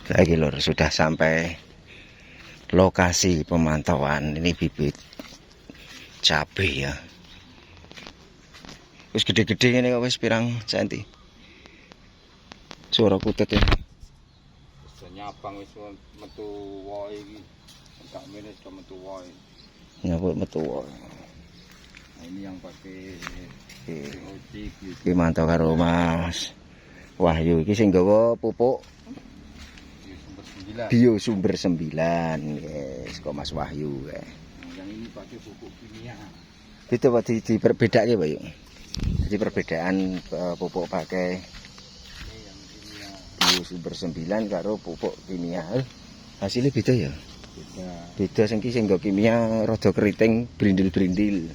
Lagi lur, sudah sampai lokasi pemantauan. Ini bibit cabai ya. Wis gede-gede ini kok wis pirang centi. Suara kutut ya. Wis nyabang wis metu wae iki. Enggak mene sudah metu wae. Nyabut metu wae. Nah, ini yang pakai ojek gitu. Iki mantau karo Mas Wahyu iki sing gawa pupuk Bio Sumber 9. Yes, kok Mas Wahyu ya. Yang ini pakai pupuk kimia. Itu Pak diperbedake Pak yuk. Jadi perbedaan pupuk pakai Ini yang kimia. Bio Sumber 9 karo pupuk kimia. Hasilnya beda ya? Beda. Beda sing iki sing nggo kimia rada keriting, brindil-brindil.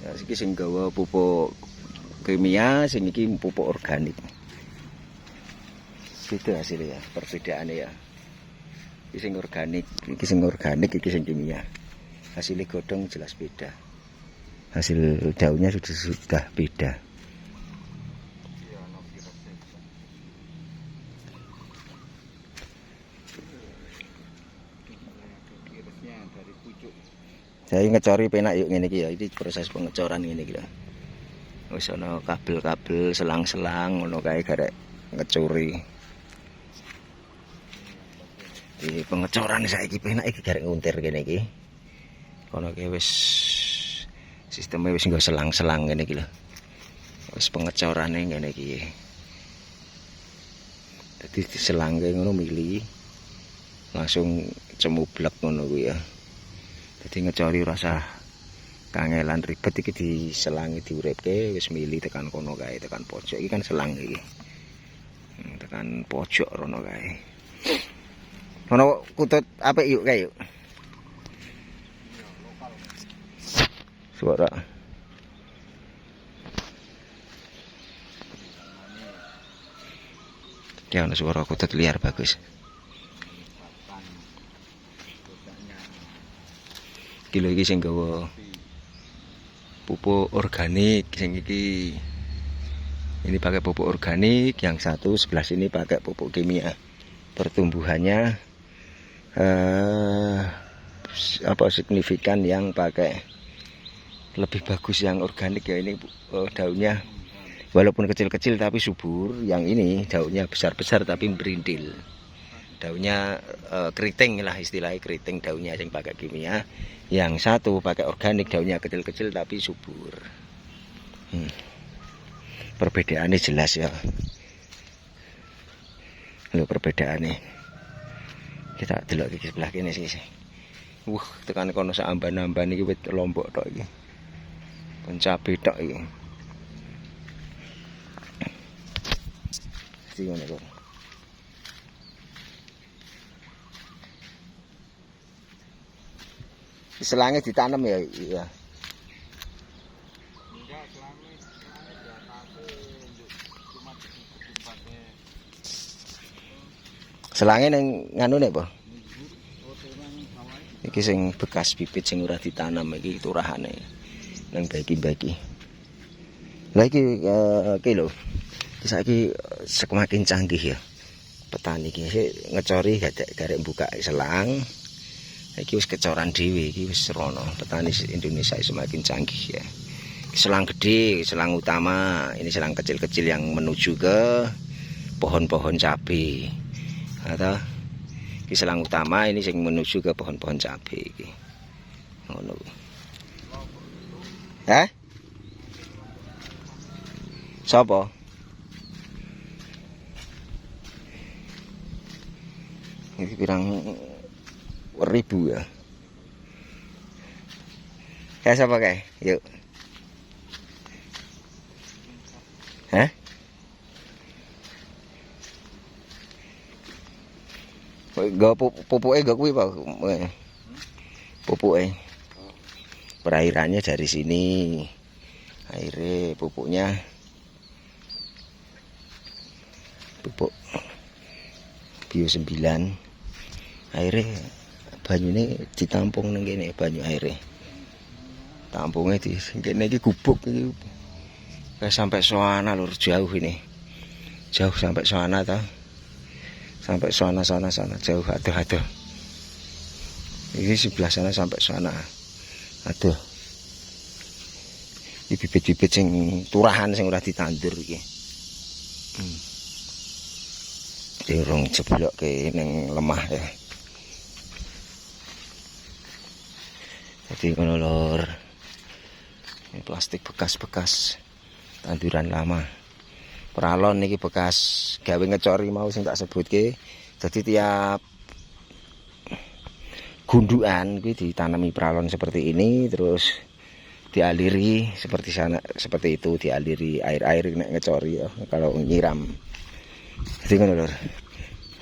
Ya iki sing gawa pupuk kimia, sing iki pupuk organik. Beda hasilnya ya, perbedaannya ya. Iki sing organik, iki sing kimia. Hasilnya godhong jelas beda. Hasil daunnya sudah beda. Iya, no virusnya. Virusnya dari pucuk. Saya ngecori penak yuk ngene iki ya. Ini proses pengecoran ngene iki lho. Wis ana kabel-kabel, selang-selang ngono kae garek ngecuri. Di pengecoran saiki penak iki garek nguntir kene iki. Kono ki wis sistemnya wis nggo selang-selang ngene iki lho. Wis pengecorane ngene iki. Dadi diselangke ngono mili. Langsung cemublek ngono kuwi ya. Dadi ngecori rasa kangelan ribet iki diselangi diuripke wis mili tekan kono kae tekan pojok iki kan selang iki. Tekan pojok rono kae. Ono kutut apik yuk kae yuk. Suara. Ya ono suara kutut liar bagus. Kilo iki sing gawa pupuk organik sing iki. Ini pakai pupuk organik, yang satu sebelah sini pakai pupuk kimia. Pertumbuhannya signifikan yang pakai lebih bagus yang organik ya. Ini daunnya walaupun kecil-kecil tapi subur. Yang ini daunnya besar-besar tapi berindil. Daunnya keriting lah istilahnya, keriting daunnya yang pakai kimia. Yang satu pakai organik, daunnya kecil-kecil tapi subur. Perbedaannya jelas ya. Lho perbedaannya. Kita delok iki sebelah kene sih. Tekan kono sak amban-amban iki wit lombok tok iki. Pencabe tok iki. Iki ngono kok. Selangnya ditanam ya, iya. Enggak, selama di atasnya cuma tempatnya. Selangnya nang nganu nek, Po? Iki sing bekas bibit sing ora ditanam iki turahane. Nang bagi-bagi. Lah iki lho. Saiki semakin canggih ya. Petani iki ngecori garek buka selang. Iki wis kecoran dhewe, iki wis rono. Petani Indonesia semakin canggih ya. Selang gede, selang utama, ini selang kecil-kecil yang menuju ke pohon-pohon cabai. Atau iki selang utama, ini sing menuju ke pohon-pohon cabai iki. Ngono. Hah? Sapa? Ini pirang ribu ya. Kayak siapa kayak? Yuk. Hah? Gak pupuke gak kuwi Pak. Pupuke. Perairannya dari sini. Airnya pupuknya pupuk Bio 9. Airnya banyune ditampung nang kene banyu aire. Tampungnya di kene iki gubuk iki. Sampai soana lur jauh ini. Jauh sampai soana ta. Sampai sana jauh, aduh. Ini sebelah sana sampai sana. Aduh. Iki bibit-bibit sing turahan sing ora ditandur iki. Dirung jeblok ke ning lemah ya. Jadi ngono lur. Ini plastik bekas-bekas tanduran lama. Peralon niki bekas gawe ngecori mau sing tak sebutke. Jadi tiap gundukan kuwi ditanami peralon seperti ini, terus dialiri seperti itu, dialiri air nek ngecori ya kalau nyiram. Jadi ngono lur.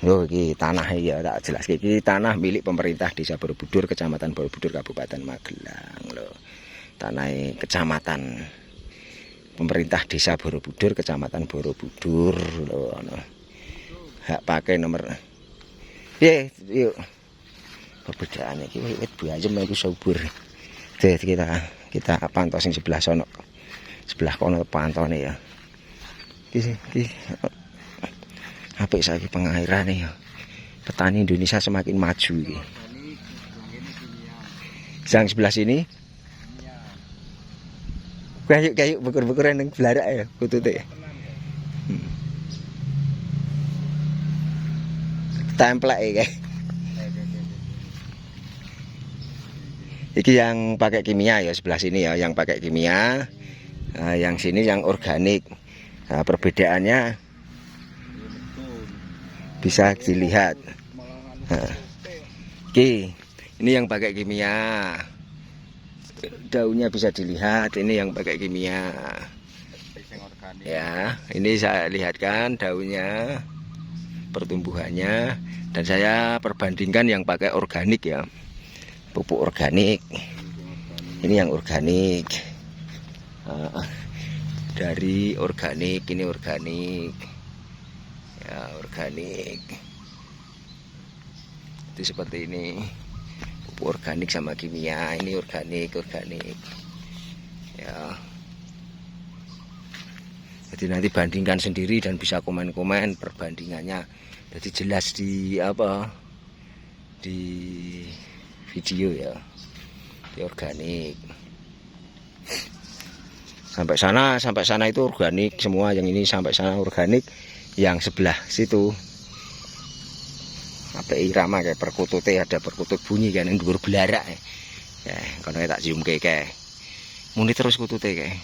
Lho iki tanah ya tak jelaske iki tanah milik pemerintah Desa Borobudur, Kecamatan Borobudur, Kabupaten Magelang lho. Tanah kecamatan pemerintah Desa Borobudur, Kecamatan Borobudur lho ono. Hak pakai nomor. Yuk. Perbedaannya iki wit bayem iku subur. Jadi kita pantau sing sebelah sono. Sebelah kono pantone ya. Iki apik saiki pengairane ya. Petani Indonesia semakin maju iki. Yang sebelah sini. Kayu bekur-bekuran ning blarak ya kutute. Templek iki. Iki yang pakai kimia ya sebelah sini ya, yang pakai kimia. Yang sini yang organik. Nah, perbedaannya bisa dilihat. Oke, ini yang pakai kimia. Daunnya bisa dilihat, ini yang pakai kimia. Ya, ini saya lihatkan daunnya, pertumbuhannya, dan saya perbandingkan yang pakai organik ya. Pupuk organik. Ini yang organik. Dari organik, ini organik. Ya, organik. Itu seperti ini. Pupuk organik sama kimia. Ini organik. Ya. Jadi nanti bandingkan sendiri dan bisa komen-komen perbandingannya. Jadi jelas di video ya. Di organik. Sampai sana itu organik semua, yang ini sampai sana organik, yang sebelah situ apa irama kayak perkutute, ada perkutut bunyi kan yang dhuwur blarak ya. Kono tak ciumke kae. Muni terus kutute kae.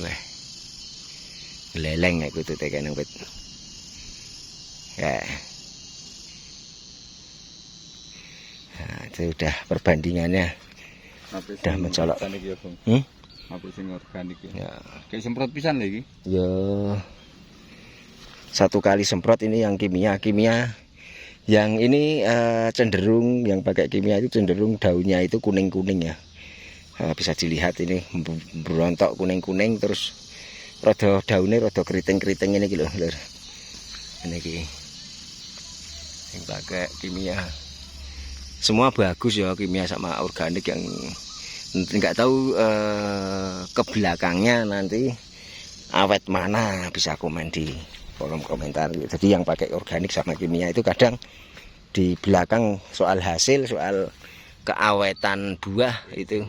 Weh. Leleng kae kutute kae nang wit. Ya. Nah, itu udah perbandingannya. Udah mencolok. Apa sing organik ya. Kayak semprot pisan lho iki. Ya. Satu kali semprot ini yang kimia. Yang ini cenderung yang pakai kimia itu cenderung daunnya itu kuning-kuning ya. Bisa dilihat ini berontok kuning-kuning, terus rada daunnya rada keriting-keriting ini lho. Ini iki. Yang pakai kimia. Semua bagus ya kimia sama organik, yang nggak tahu ke belakangnya nanti awet mana, bisa komen di kolom komentar. Jadi yang pakai organik sama kimia itu kadang di belakang soal hasil, soal keawetan buah itu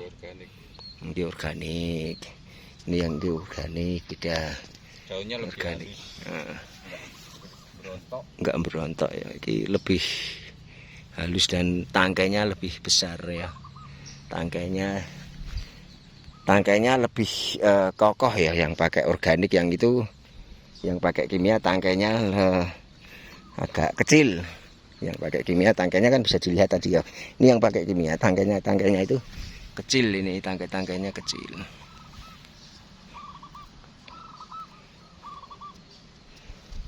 di organik. Ini yang di organik, tidak daunnya lebih organik. Enggak berontok ya. Ini lebih halus dan tangkainya lebih besar ya. Tangkainya lebih kokoh ya yang pakai organik. Yang itu yang pakai kimia tangkainya agak kecil. Yang pakai kimia tangkainya kan bisa dilihat tadi ya. Ini yang pakai kimia tangkainya itu kecil, ini tangkainya kecil.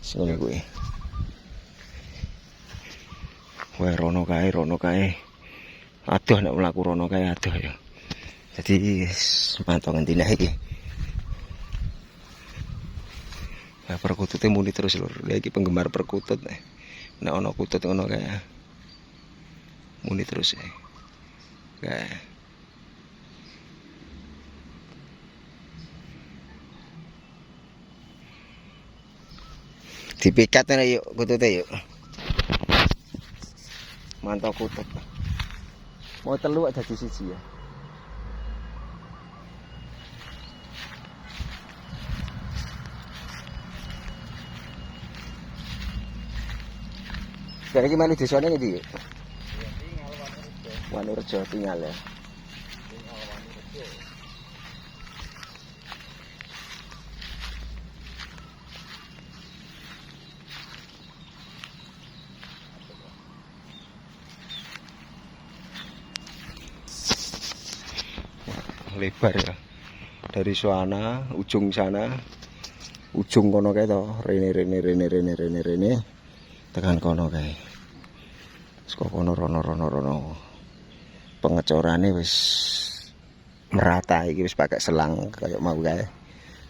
Sini gue. Wah, rono kae. Aduh nek mlaku rono kae aduh ya. Jadi mantau ngendine iki. Nah, perkutute muni terus lur. Lha iki penggemar perkutut. Nek ana kutut ngono kae. Muni terus ya. Kae. Dipikat nih yuk, kututnya yuk. Mantap kutut. Mau telu ada di siji ya. Sekarang gimana di sana nih yuk? Wanurejo tinggal ya. Lebar ya, dari sana ujung sana ujung kono kae to rene tekan kono kae saka kono rono pengecorane wis merata iki wis pakai selang kayak mau kae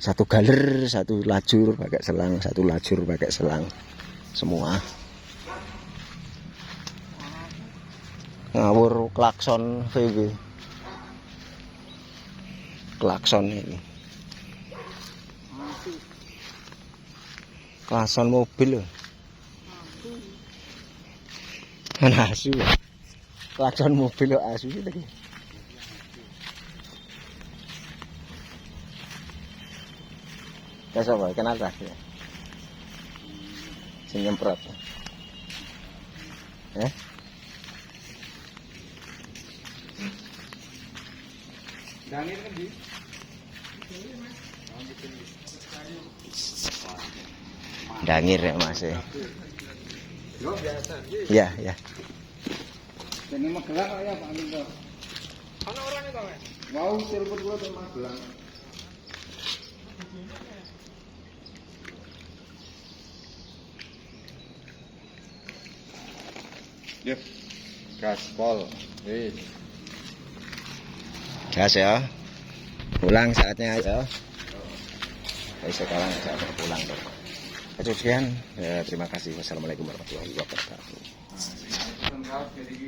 satu galer satu lajur pakai selang satu lajur pakai selang semua ngawur klakson VW klakson ini klakson mobil loh asu klakson mobil loh asu sih tadi apa kenapa ya sing nyemprot Dangir kan di? Dangir ya mas ya. Yo biasa. Ya ya. Ini Magelang ya Pak Minto. Ana orangnya to, Mas? Mau telepon kula ke Magelang. Yuk. Gaspol. Wis. Gas ya. Pulang saatnya ya. Sekarang saatnya pulang dong. Sekian, ya, terima kasih. Wassalamualaikum warahmatullahi wabarakatuh.